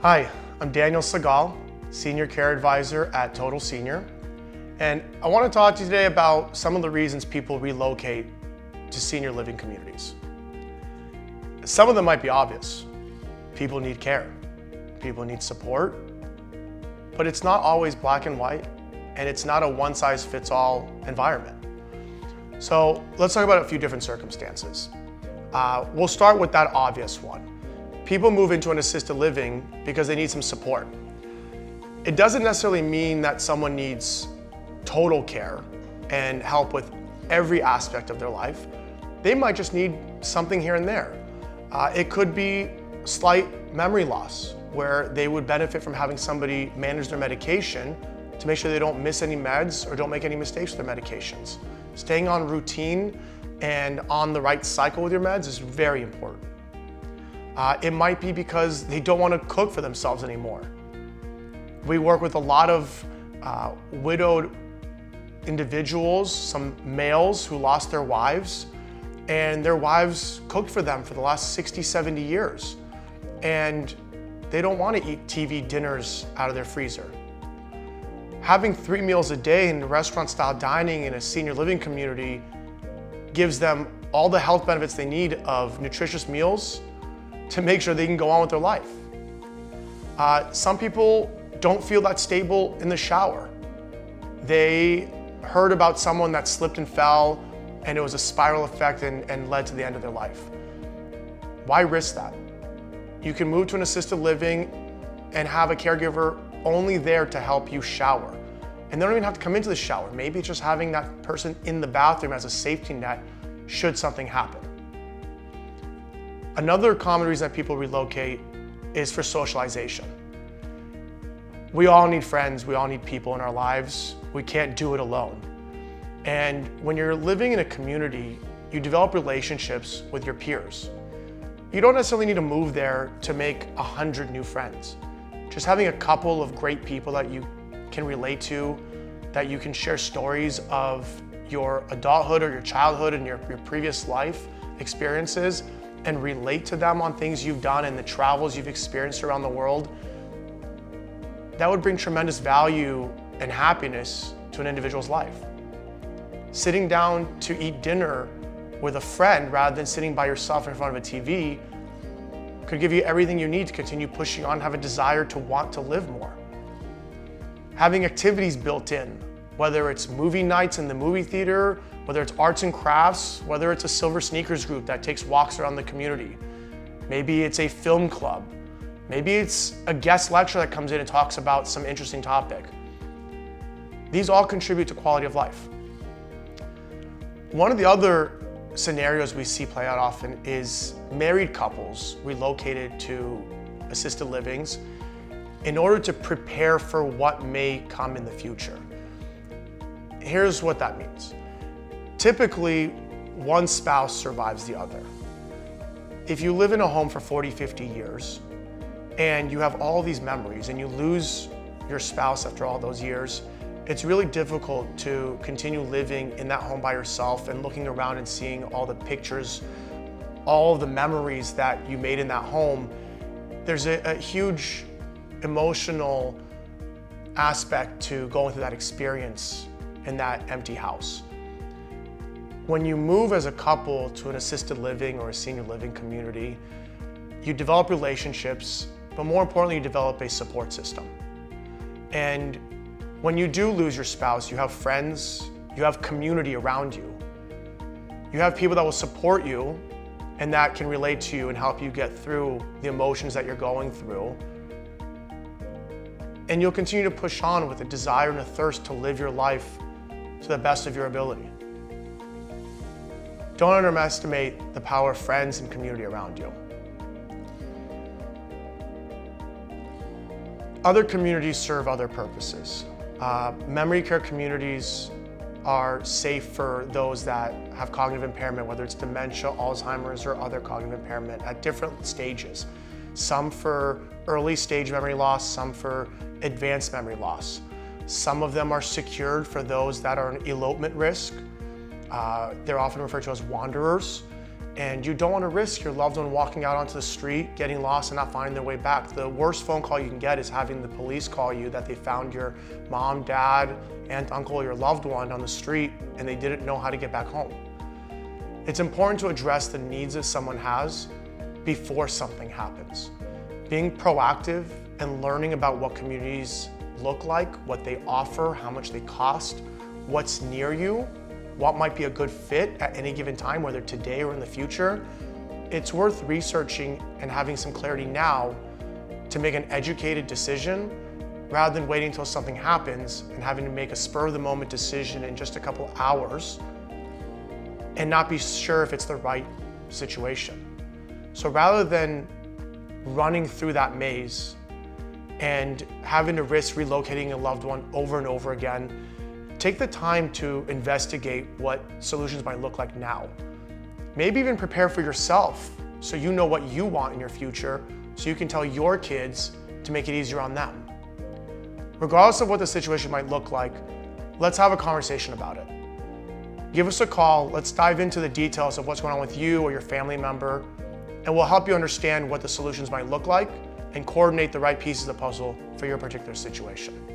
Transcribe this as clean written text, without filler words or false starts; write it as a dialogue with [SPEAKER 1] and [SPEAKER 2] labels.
[SPEAKER 1] Hi, I'm Daniel Segal, Senior Care Advisor at Total Senior, and I want to talk to you today about some of the reasons people relocate to senior living communities. Some of them might be obvious. People need care, people need support, but it's not always black and white, and it's not a one-size-fits-all environment. So let's talk about a few different circumstances. We'll start with that obvious one. People move into an assisted living because they need some support. It doesn't necessarily mean that someone needs total care and help with every aspect of their life. They might just need something here and there. It could be slight memory loss, where they would benefit from having somebody manage their medication to make sure they don't miss any meds or don't make any mistakes with their medications. Staying on routine and on the right cycle with your meds is very important. It might be because they don't want to cook for themselves anymore. We work with a lot of widowed individuals, some males who lost their wives, and their wives cooked for them for the last 60, 70 years. And they don't want to eat TV dinners out of their freezer. Having 3 meals a day in restaurant-style dining in a senior living community gives them all the health benefits they need of nutritious meals to make sure they can go on with their life. Some people don't feel that stable in the shower. They heard about someone that slipped and fell, and it was a spiral effect and led to the end of their life. Why risk that? You can move to an assisted living and have a caregiver only there to help you shower. And they don't even have to come into the shower. Maybe it's just having that person in the bathroom as a safety net should something happen. Another common reason that people relocate is for socialization. We all need friends, we all need people in our lives. We can't do it alone. And when you're living in a community, you develop relationships with your peers. You don't necessarily need to move there to make 100 new friends. Just having a couple of great people that you can relate to, that you can share stories of your adulthood or your childhood and your previous life experiences and relate to them on things you've done and the travels you've experienced around the world, that would bring tremendous value and happiness to an individual's life. Sitting down to eat dinner with a friend rather than sitting by yourself in front of a TV could give you everything you need to continue pushing on, have a desire to want to live more. Having activities built in, whether it's movie nights in the movie theater, whether it's arts and crafts, whether it's a silver sneakers group that takes walks around the community. Maybe it's a film club. Maybe it's a guest lecturer that comes in and talks about some interesting topic. These all contribute to quality of life. One of the other scenarios we see play out often is married couples relocated to assisted livings in order to prepare for what may come in the future. Here's what that means. Typically, one spouse survives the other. If you live in a home for 40, 50 years, and you have all these memories and you lose your spouse after all those years, it's really difficult to continue living in that home by yourself and looking around and seeing all the pictures, all of the memories that you made in that home. There's a huge emotional aspect to going through that experience in that empty house. When you move as a couple to an assisted living or a senior living community, you develop relationships, but more importantly, you develop a support system. And when you do lose your spouse, you have friends, you have community around you. You have people that will support you and that can relate to you and help you get through the emotions that you're going through. And you'll continue to push on with a desire and a thirst to live your life to the best of your ability. Don't underestimate the power of friends and community around you. Other communities serve other purposes. Memory care communities are safe for those that have cognitive impairment, whether it's dementia, Alzheimer's, or other cognitive impairment at different stages. Some for early stage memory loss, some for advanced memory loss. Some of them are secured for those that are an elopement risk. They're often referred to as wanderers. and you don't want to risk your loved one walking out onto the street, getting lost and not finding their way back. The worst phone call you can get is having the police call you that they found your mom, dad, aunt, uncle, your loved one on the street and they didn't know how to get back home. It's important to address the needs that someone has before something happens. Being proactive and learning about what communities look like, what they offer, how much they cost, what's near you, what might be a good fit at any given time, whether today or in the future. It's worth researching and having some clarity now to make an educated decision rather than waiting until something happens and having to make a spur of the moment decision in just a couple hours and not be sure if it's the right situation. So rather than running through that maze and having to risk relocating a loved one over and over again, take the time to investigate what solutions might look like now. Maybe even prepare for yourself so you know what you want in your future so you can tell your kids to make it easier on them. Regardless of what the situation might look like, let's have a conversation about it. Give us a call, let's dive into the details of what's going on with you or your family member, and we'll help you understand what the solutions might look like and coordinate the right pieces of the puzzle for your particular situation.